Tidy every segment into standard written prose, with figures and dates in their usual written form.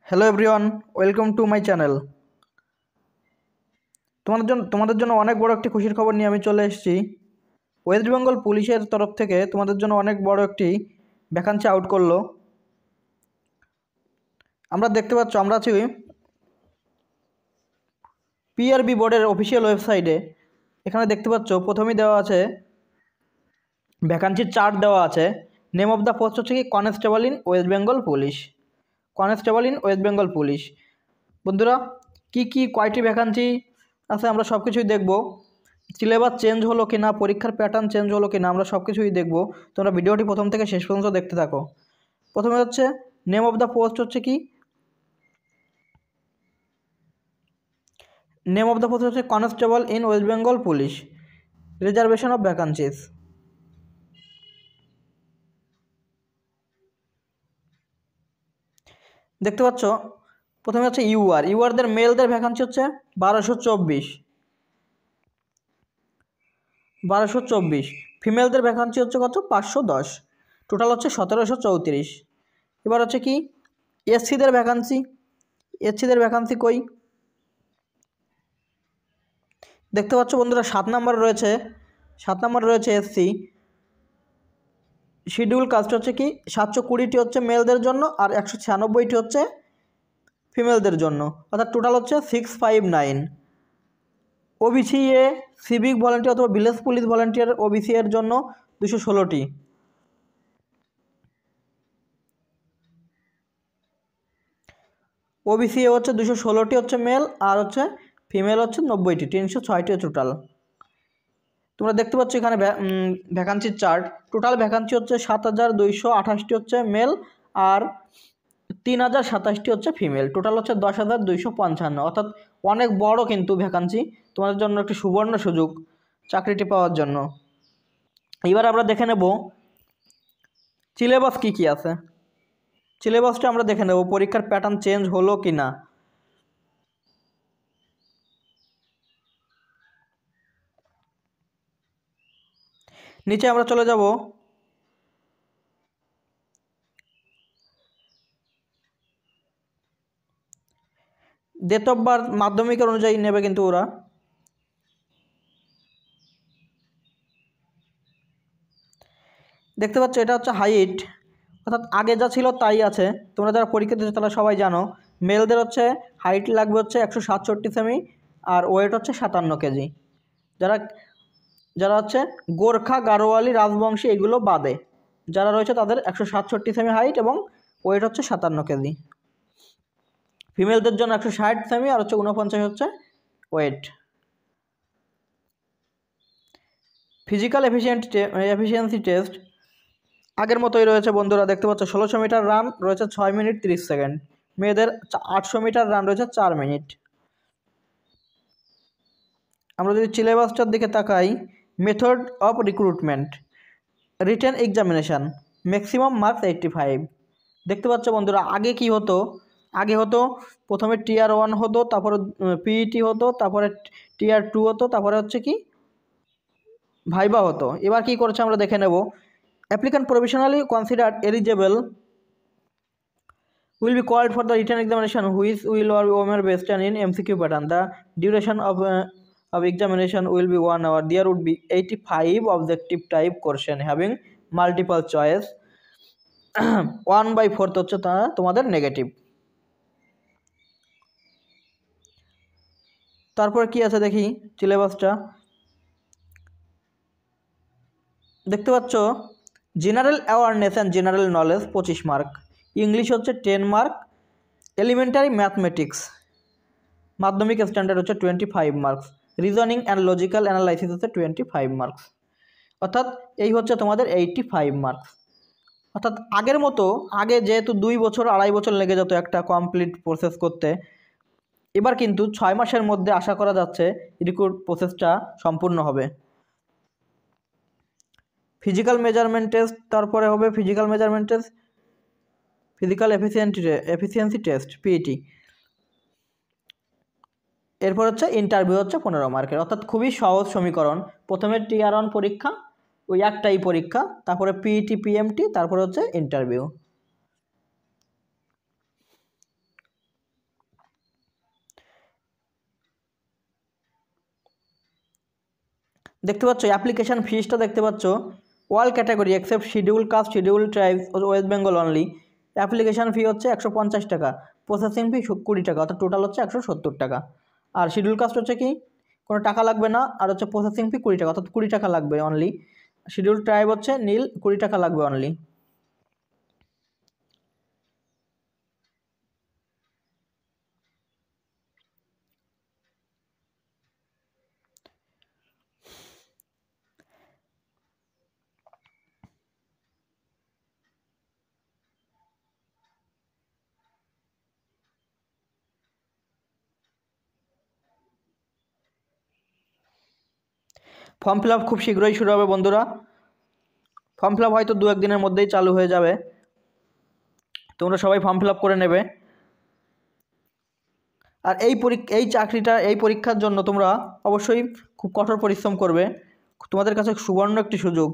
Hello everyone, welcome to my channel. তোমাদের জন্য অনেক বড় একটি খুশির খবর নিয়ে আমি চলে এসেছি। ওয়েস্ট বেঙ্গল পুলিশের তরফ থেকে তোমাদের জন্য অনেক বড় একটি ভ্যাকান্সি আউট করলো। আমরা দেখতে পাচ্ছ, আমরা আছি পিআরবি বোর্ডের অফিসিয়াল ওয়েবসাইটে। এখানে দেখতে পাচ্ছ প্রথমেই দেওয়া আছে ভ্যাকান্সির চার্ট দেওয়া আছে। নেম অফ দ্য পোস্ট হচ্ছে কি constable in West Bengal police. Constable in West Bengal police. বন্ধুরা, কি কয়টি ভ্যাকান্সি আছে আমরা সব কিছুই দেখব। সিলেবাস চেঞ্জ হলো কি না, পরীক্ষার প্যাটার্ন চেঞ্জ হলো কি না, আমরা সব কিছুই দেখব। তোমরা ভিডিওটি প্রথম থেকে শেষ পর্যন্ত দেখতে থাকো। প্রথমে হচ্ছে নেম অফ দ্য পোস্ট হচ্ছে কি, নেম অফ দ্য পোস্ট হচ্ছে constable in West Bengal police, reservation of vacancies. দেখতে পাচ্ছ প্রথমে হচ্ছে ইউআরদের মেলদের ভ্যাকান্সি হচ্ছে 1224। ফিমেলদের ভ্যাকান্সি হচ্ছে কত, 510। টোটাল হচ্ছে 1734। এবার হচ্ছে কি এসসিদের ভ্যাকান্সি কই দেখতে পাচ্ছ বন্ধুরা, 7 নাম্বার রয়েছে এসসি। শিডিউল কাস্ট হচ্ছে কি 720টি হচ্ছে মেলদের জন্য আর 196টি হচ্ছে ফিমেলদের জন্য, অর্থাৎ টোটাল হচ্ছে 659। ওবিসি এ সিভিক ভলান্টিয়ার অথবা ভিলেজ পুলিশ ভলান্টিয়ার ওবিসি এর জন্য 216টি। ওবিসি এ হচ্ছে 216টি হচ্ছে মেল আর হচ্ছে ফিমেল হচ্ছে 90টি, 306টি টোটাল। তোমরা দেখতে পাচ্ছ এখানে ভ্যাকান্সির চার্ট। টোটাল ভ্যাকান্সি হচ্ছে 7228টি হচ্ছে মেল আর 3027টি হচ্ছে ফিমেল। টোটাল হচ্ছে 10,255, অর্থাৎ অনেক বড় কিন্তু ভ্যাকান্সি। তোমাদের জন্য একটি সুবর্ণ সুযোগ চাকরিটি পাওয়ার জন্য। এবার আমরা দেখে নেব সিলেবাস কি আছে। সিলেবাসটা আমরা দেখে নেব পরীক্ষার প্যাটার্ন চেঞ্জ হলো কি না। নিচে আমরা চলে যাব, ডেট অফ বার্থ মাধ্যমিকের অনুযায়ী নেবে কিন্তু ওরা। দেখতে পাচ্ছ এটা হচ্ছে হাইট, অর্থাৎ আগে যা ছিল তাই আছে। তোমরা যারা পরীক্ষা দিচ্ছ তারা সবাই জানো মেলদের হচ্ছে হাইট লাগবে হচ্ছে 167 সেমি আর ওয়েট হচ্ছে 57 কেজি। যারা যারা হচ্ছে গোর্খা, গাড়োয়ালি, রাজবংশী এগুলো বাদে যারা রয়েছে তাদের 167 সেমি হাইট এবং ওয়েট হচ্ছে 57 কেজি। ফিমেলদের জন্য 160 সেমি আর হচ্ছে 49 হচ্ছে ওয়েট। ফিজিক্যাল এফিসিয়েন্সি টেস্ট আগের মতোই রয়েছে বন্ধুরা। দেখতে পাচ্ছ 1600 মিটার রান রয়েছে 6 মিনিট 30 সেকেন্ড। মেয়েদের 800 মিটার রান রয়েছে 4 মিনিট। আমরা যদি সিলেবাসটার দিকে তাকাই, method of recruitment, written examination, maximum marks 85। দেখতে পাচ্ছ বন্ধুরা, আগে কি হতো, আগে হতো প্রথমে টিয়ার 1 হতো, তারপরে পিইটি হতো, তারপরে টিয়ার 2 হতো, তারপরে হচ্ছে কি ভাইবা হতো। এবার কি করেছে আমরা দেখে নেব। Applicant provisionally considered eligible will be called for the written examination which will be based on in MCQ pattern. The duration of examination will be 1 hour. There would be 85 objective type question having multiple choice. 1/4 হচ্ছে তোমাদের negative. তারপর কি আছে দেখি সিলেবাসটা। দেখতে পাচ্ছ general awareness and general knowledge 25 mark, English হচ্ছে 10 মার্ক, এলিমেন্টারি ম্যাথমেটিক্স মাধ্যমিক স্ট্যান্ডার্ড হচ্ছে 25 marks, reasoning and logical analysis হচ্ছে 25 মার্কস, অর্থাৎ এই হচ্ছে তোমাদের 85 মার্কস। অর্থাৎ আগের মতো, আগে যেহেতু 2 বছর 2.5 বছর লেগে যেত একটা কমপ্লিট প্রসেস করতে, এবার কিন্তু 6 মাসের মধ্যে আশা করা যাচ্ছে রিক্রুট প্রসেসটা সম্পূর্ণ হবে। ফিজিক্যাল মেজারমেন্ট টেস্ট, তারপরে হবে physical measurement test, physical efficiency test PET, এরপর হচ্ছে ইন্টারভিউ হচ্ছে 15 মার্কের। অর্থাৎ খুবই সহজ সমীকরণ। প্রথমে টিয়ার 1 পরীক্ষা, ওই একটাই পরীক্ষা, তারপরে পিইটি পিএমটি, তারপরে হচ্ছে ইন্টারভিউ। দেখতে পাচ্ছ অ্যাপ্লিকেশান ফিসটা দেখতে পাচ্ছ, all category except schedule caste, schedule tribes, West Bengal only. Application fee হচ্ছে 150 টাকা, প্রসেসিং ফি 20 টাকা, অর্থাৎ টোটাল হচ্ছে 170 টাকা। আর শিডিউল কাস্ট হচ্ছে কি, কোনো টাকা লাগবে না, আর হচ্ছে প্রসেসিং ফি 20 টাকা, অর্থাৎ 20 টাকা লাগবে অনলি। শিডিউল ট্রাইব হচ্ছে নীল, 20 টাকা লাগবে অনলি। ফর্ম ফিল আপ খুব শীঘ্রই শুরু হবে বন্ধুরা। ফর্ম ফিল আপ হয়তো 2-1 দিনের মধ্যেই চালু হয়ে যাবে, তোমরা সবাই ফর্ম ফিল আপ করে নেবে। আর এই পরীক্ষার জন্য তোমরা অবশ্যই খুব কঠোর পরিশ্রম করবে, তোমাদের কাছে সুবর্ণ একটি সুযোগ।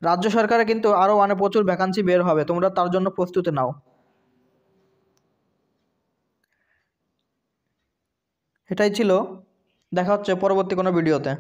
রাজ্য সরকারে কিন্তু আরও প্রচুর ভ্যাকান্সি বের হবে, তোমরা তার জন্য প্রস্তুতি নাও। এটাই ছিল, দেখা হচ্ছে পরবর্তী কোনো ভিডিওতে।